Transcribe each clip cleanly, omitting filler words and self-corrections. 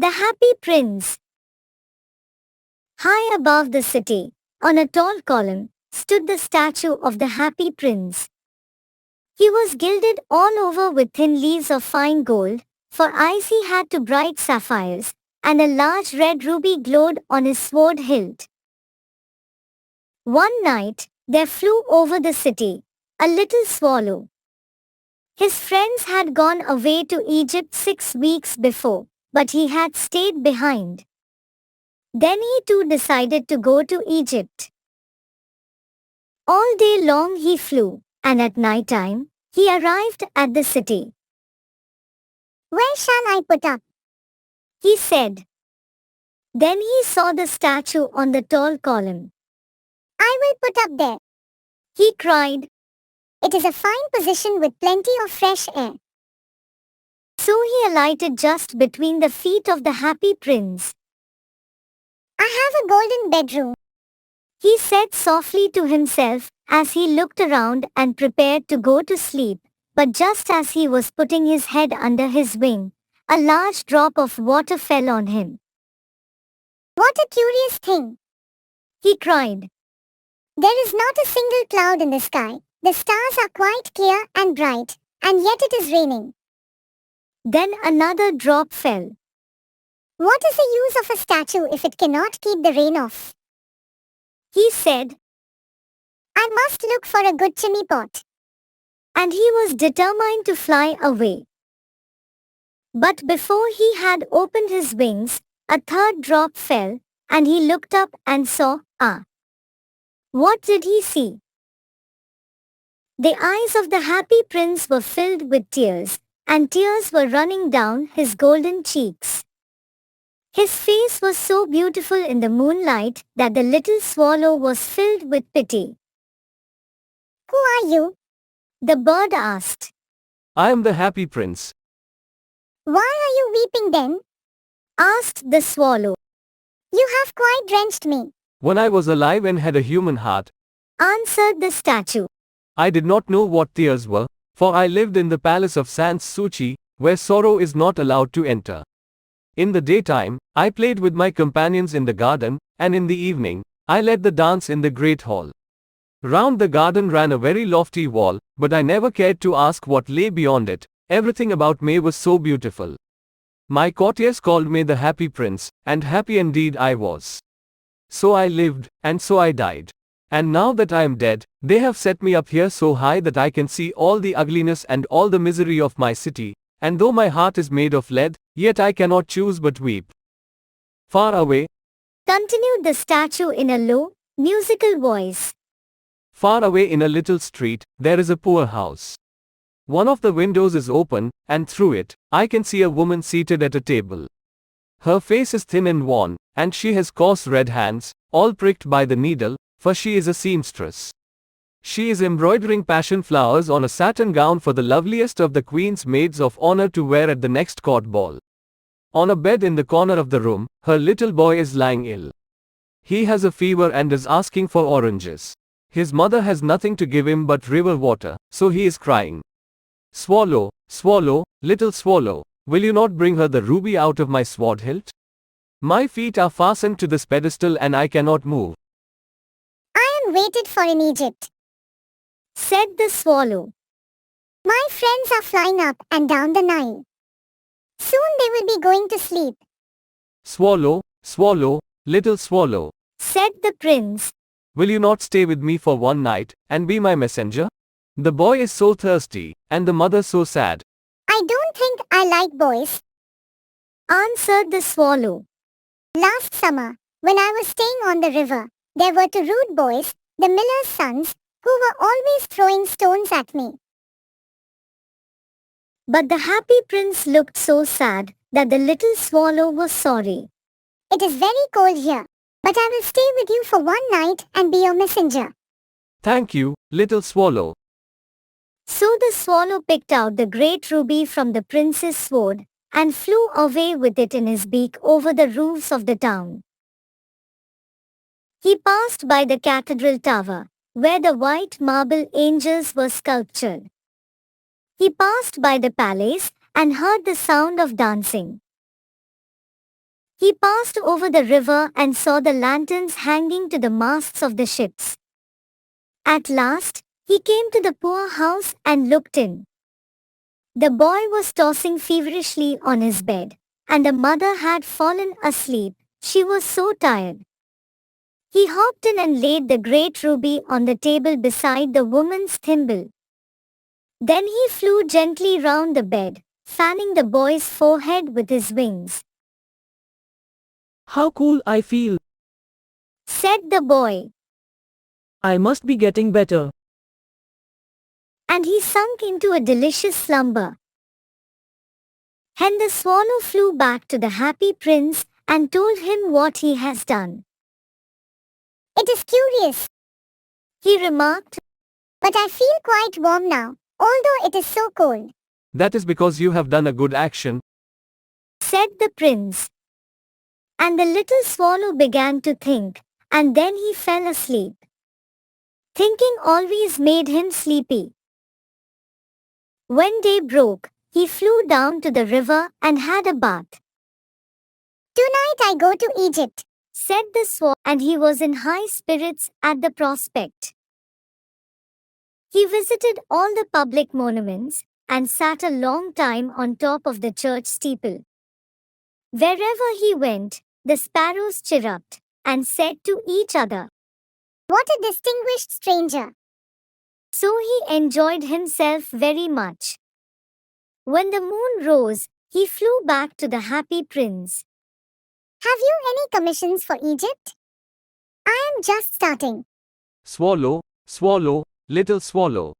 The Happy Prince. High above the city, on a tall column, stood the statue of the Happy Prince. He was gilded all over with thin leaves of fine gold, for eyes he had two bright sapphires, and a large red ruby glowed on his sword hilt. One night, there flew over the city a little swallow. His friends had gone away to Egypt 6 weeks before, but he had stayed behind. Then he too decided to go to Egypt. All day long he flew, and at night time, he arrived at the city. "Where shall I put up?" he said. Then he saw the statue on the tall column. "I will put up there," he cried. "It is a fine position with plenty of fresh air." So he alighted just between the feet of the Happy Prince. "I have a golden bedroom," he said softly to himself as he looked around and prepared to go to sleep, but just as he was putting his head under his wing, a large drop of water fell on him. "What a curious thing!" he cried. "There is not a single cloud in the sky. The stars are quite clear and bright, and yet it is raining." Then another drop fell. "What is the use of a statue if it cannot keep the rain off?" he said. "I must look for a good chimney pot." And he was determined to fly away. But before he had opened his wings, a third drop fell, and he looked up and saw, what did he see? The eyes of the Happy Prince were filled with tears, and tears were running down his golden cheeks. His face was so beautiful in the moonlight that the little swallow was filled with pity. "Who are you?" the bird asked. I am the Happy Prince. "Why are you weeping then?" asked the swallow. "You have quite drenched me," When I was alive and had a human heart, answered the statue. I did not know what tears were, for I lived in the palace of Sans Souci, where sorrow is not allowed to enter. In the daytime, I played with my companions in the garden, and in the evening, I led the dance in the great hall. Round the garden ran a very lofty wall, but I never cared to ask what lay beyond it. Everything about me was so beautiful. My courtiers called me the Happy Prince, and happy indeed I was. So I lived, and so I died. And now that I am dead, they have set me up here so high that I can see all the ugliness and all the misery of my city, and though my heart is made of lead, yet I cannot choose but weep. Far away, Continued the statue in a low, musical voice. far away in a little street, there is a poor house. One of the windows is open, and through it, I can see a woman seated at a table. Her face is thin and worn, and she has coarse red hands, all pricked by the needle, for she is a seamstress. She is embroidering passion flowers on a satin gown for the loveliest of the queen's maids of honor to wear at the next court ball. On a bed in the corner of the room, her little boy is lying ill. He has a fever and is asking for oranges. His mother has nothing to give him but river water, so he is crying. "Swallow, swallow, little swallow, will you not bring her the ruby out of my sword hilt? My feet are fastened to this pedestal and I cannot move." "I am waited for in Egypt," said the swallow. "My friends are flying up and down the Nile. Soon they will be going to sleep," "Swallow, swallow, little swallow, said the prince. will you not stay with me for one night, and be my messenger? The boy is so thirsty, and the mother so sad." "I don't think I like boys," answered the swallow. "Last summer, when I was staying on the river, there were two rude boys, the miller's sons, who were always throwing stones at me." But the Happy Prince looked so sad that the little swallow was sorry. "It is very cold here, but I will stay with you for one night and be your messenger." "Thank you, little swallow." So the swallow picked out the great ruby from the prince's sword, and flew away with it in his beak over the roofs of the town. He passed by the cathedral tower, where the white marble angels were sculptured. He passed by the palace, and heard the sound of dancing. He passed over the river and saw the lanterns hanging to the masts of the ships. At last, he came to the poor house and looked in. The boy was tossing feverishly on his bed, and the mother had fallen asleep. She was so tired. He hopped in and laid the great ruby on the table beside the woman's thimble. Then he flew gently round the bed, fanning the boy's forehead with his wings. How cool I feel. Said the boy, I must be getting better. and he sunk into a delicious slumber. And the swallow flew back to the happy prince and told him what he has done. It is curious, he remarked, but I feel quite warm now, although it is so cold, That is because you have done a good action. said the prince. And the little swallow began to think, and then he fell asleep. Thinking always made him sleepy. When day broke, he flew down to the river and had a bath. Tonight I go to Egypt, said the swallow, and he was in high spirits at the prospect. He visited all the public monuments and sat a long time on top of the church steeple. Wherever he went, the sparrows chirruped and said to each other, "What a distinguished stranger!" So he enjoyed himself very much. When the moon rose, he flew back to the happy prince. Have you any commissions for Egypt? I am just starting, Swallow, swallow, little swallow.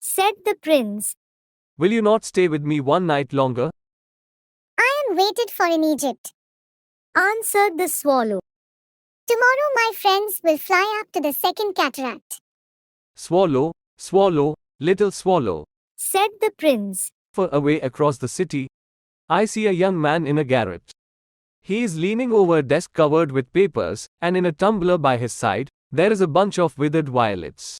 said the prince. Will you not stay with me one night longer? I am waited for in Egypt, answered the swallow. Tomorrow my friends will fly up to the second cataract, Swallow, swallow, little swallow. said the prince. Far away across the city, I see a young man in a garret. He is leaning over a desk covered with papers, and in a tumbler by his side, there is a bunch of withered violets.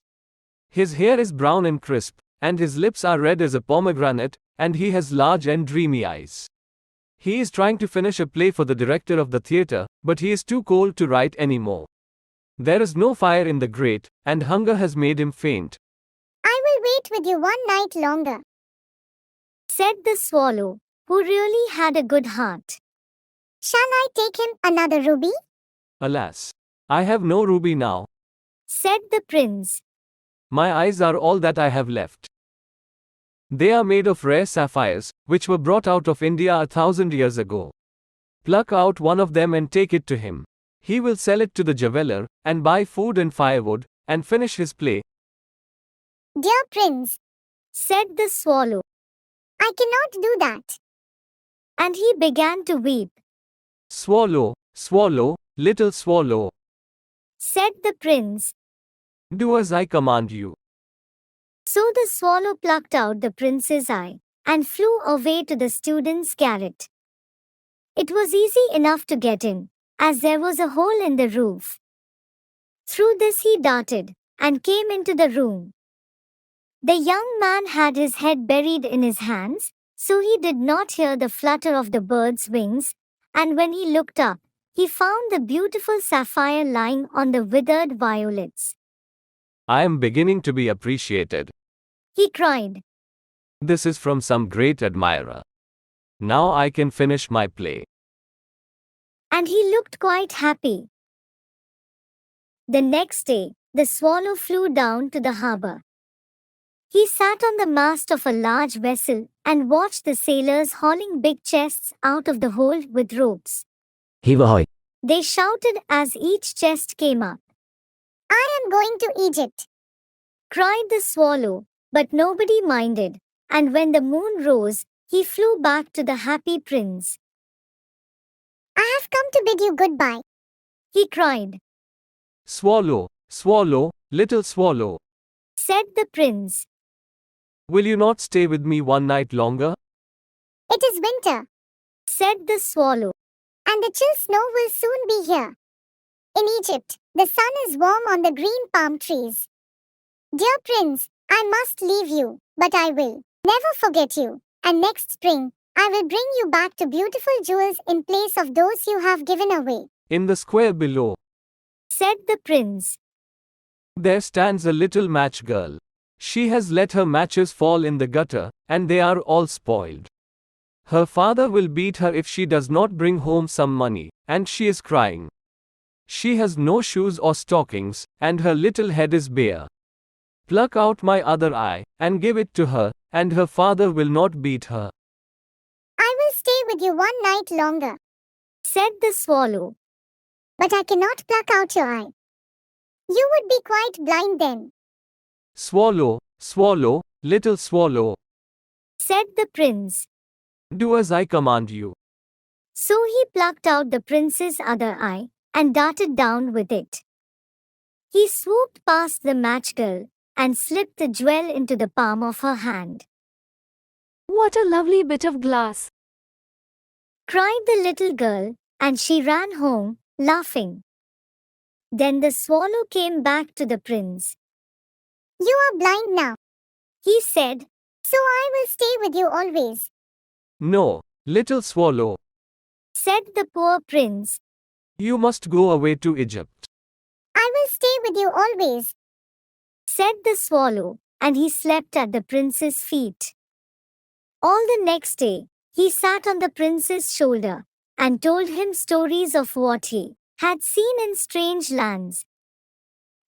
His hair is brown and crisp, and his lips are red as a pomegranate, and he has large and dreamy eyes. He is trying to finish a play for the director of the theater, but he is too cold to write anymore. There is no fire in the grate, and hunger has made him faint. I will wait with you one night longer, said the swallow, who really had a good heart. Shall I take him another ruby? Alas, I have no ruby now. Said the prince. My eyes are all that I have left. They are made of rare sapphires, which were brought out of India 1,000 years ago. Pluck out one of them and take it to him. He will sell it to the jeweler, and buy food and firewood, and finish his play. Dear prince, said the swallow, I cannot do that. And he began to weep. Swallow, swallow, little swallow. Said the prince. Do as I command you. So the swallow plucked out the prince's eye and flew away to the student's garret. It was easy enough to get in, as there was a hole in the roof. Through this he darted and came into the room. The young man had his head buried in his hands, so he did not hear the flutter of the bird's wings, and when he looked up, he found the beautiful sapphire lying on the withered violets. I am beginning to be appreciated. He cried. This is from some great admirer. Now I can finish my play. And he looked quite happy. The next day, the swallow flew down to the harbor. He sat on the mast of a large vessel and watched the sailors hauling big chests out of the hold with ropes. Heave ahoy. They shouted as each chest came up. I am going to Egypt, cried the swallow, but nobody minded, and when the moon rose, he flew back to the happy prince. I have come to bid you goodbye, he cried. Swallow, swallow, little swallow. Said the prince. Will you not stay with me one night longer? It is winter, said the swallow, and the chill snow will soon be here. In Egypt, the sun is warm on the green palm trees. Dear prince, I must leave you, but I will never forget you, and next spring, I will bring you back to beautiful jewels in place of those you have given away, In the square below, said the prince. there stands a little match girl. She has let her matches fall in the gutter, and they are all spoiled. Her father will beat her if she does not bring home some money, and she is crying. She has no shoes or stockings, and her little head is bare. Pluck out my other eye, and give it to her, and her father will not beat her. I will stay with you one night longer, said the swallow. But I cannot pluck out your eye. You would be quite blind then, Swallow, swallow, little swallow, said the prince. do as I command you. So he plucked out the prince's other eye and darted down with it. He swooped past the match girl and slipped the jewel into the palm of her hand. What a lovely bit of glass! Cried the little girl, and she ran home, laughing. Then the swallow came back to the prince. You are blind now, he said, so I will stay with you always, No, little swallow, said the poor prince. you must go away to Egypt. I will stay with you always, said the swallow, and he slept at the prince's feet. All the next day, he sat on the prince's shoulder and told him stories of what he had seen in strange lands.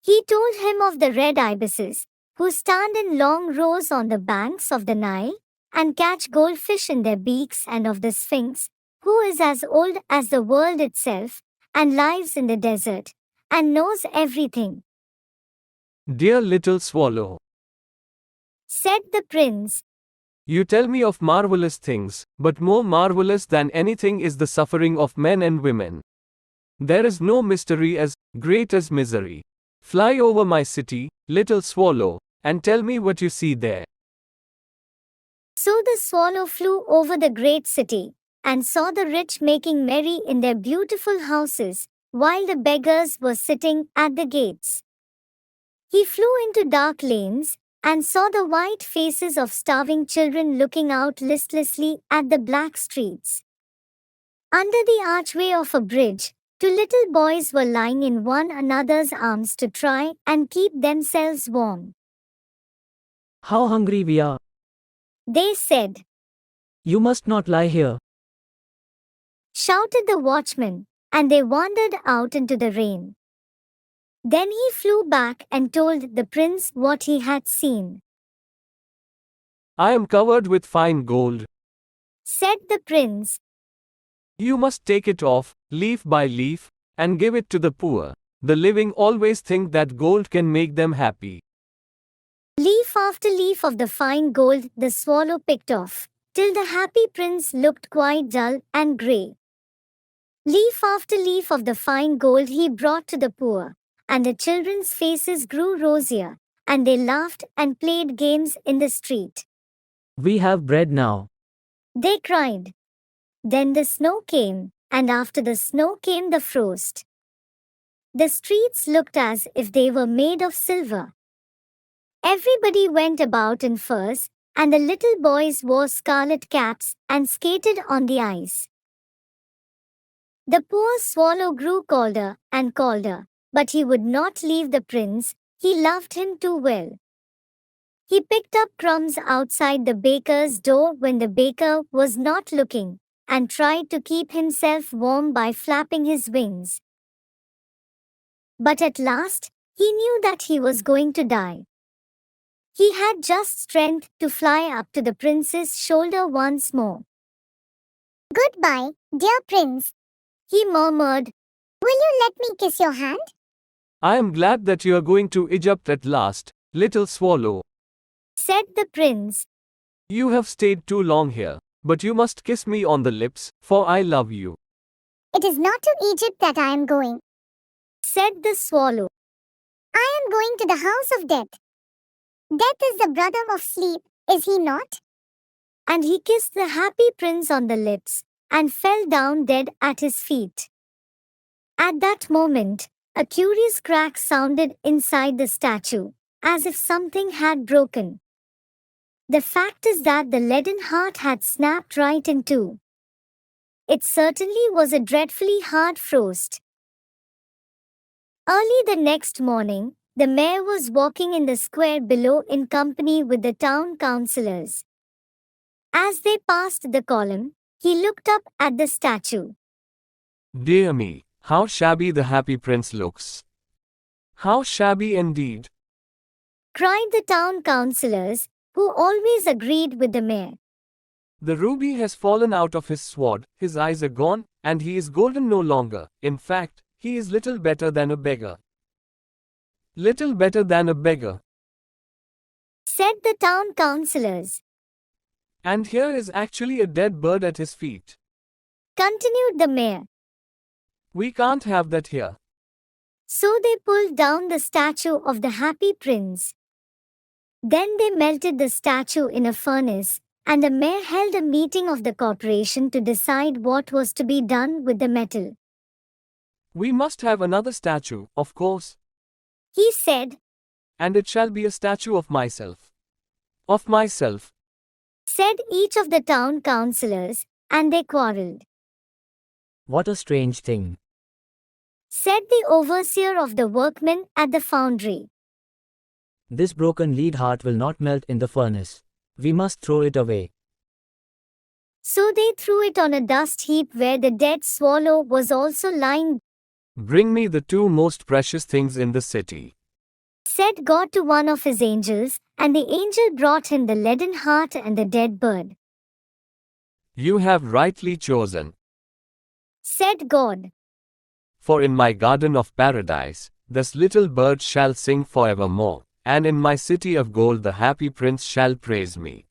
He told him of the red ibises, who stand in long rows on the banks of the Nile and catch goldfish in their beaks, and of the Sphinx, who is as old as the world itself and lives in the desert and knows everything, Dear little swallow, said the prince. you tell me of marvelous things, but more marvelous than anything is the suffering of men and women. There is no mystery as great as misery. Fly over my city, little swallow, and tell me what you see there. So the swallow flew over the great city and saw the rich making merry in their beautiful houses, while the beggars were sitting at the gates. He flew into dark lanes and saw the white faces of starving children looking out listlessly at the black streets. Under the archway of a bridge, two little boys were lying in one another's arms to try and keep themselves warm. How hungry we are. They said, You must not lie here. shouted the watchman, and they wandered out into the rain. Then he flew back and told the prince what he had seen. I am covered with fine gold. Said the prince, You must take it off, leaf by leaf, and give it to the poor. The living always think that gold can make them happy. leaf after leaf of the fine gold the swallow picked off, till the happy prince looked quite dull and grey. Leaf after leaf of the fine gold he brought to the poor, and the children's faces grew rosier, and they laughed and played games in the street. We have bread now. They cried. Then the snow came, and after the snow came the frost. The streets looked as if they were made of silver. Everybody went about in furs, and the little boys wore scarlet caps and skated on the ice. The poor swallow grew colder and colder, but he would not leave the prince, he loved him too well. He picked up crumbs outside the baker's door when the baker was not looking, and tried to keep himself warm by flapping his wings. But at last, he knew that he was going to die. He had just strength to fly up to the prince's shoulder once more. Goodbye, dear prince, he murmured. Will you let me kiss your hand? I am glad that you are going to Egypt at last, little swallow. Said the prince. You have stayed too long here, but you must kiss me on the lips, for I love you. It is not to Egypt that I am going, said the swallow. I am going to the house of death. Death is the brother of sleep, is he not? And he kissed the happy prince on the lips, and fell down dead at his feet. At that moment, a curious crack sounded inside the statue, as if something had broken. The fact is that the leaden heart had snapped right in two. It certainly was a dreadfully hard frost. Early the next morning, the mayor was walking in the square below in company with the town councillors. As they passed the column, he looked up at the statue. Dear me, how shabby the happy prince looks. How shabby indeed. Cried the town councillors, who always agreed with the mayor. The ruby has fallen out of his sword, his eyes are gone, and he is golden no longer. In fact, he is little better than a beggar. Little better than a beggar. Said the town councillors. And here is actually a dead bird at his feet. Continued the mayor. We can't have that here. So they pulled down the statue of the happy prince. Then they melted the statue in a furnace, and the mayor held a meeting of the corporation to decide what was to be done with the metal. We must have another statue, of course. He said, And it shall be a statue of myself. Of myself. Said each of the town councillors, and they quarreled. What a strange thing. Said the overseer of the workmen at the foundry. This broken lead heart will not melt in the furnace. We must throw it away. So they threw it on a dust heap where the dead swallow was also lying. Bring me the two most precious things in the city. Said God to one of his angels, and the angel brought him the leaden heart and the dead bird. You have rightly chosen. Said God. For in my garden of paradise, this little bird shall sing forevermore, and in my city of gold the happy prince shall praise me.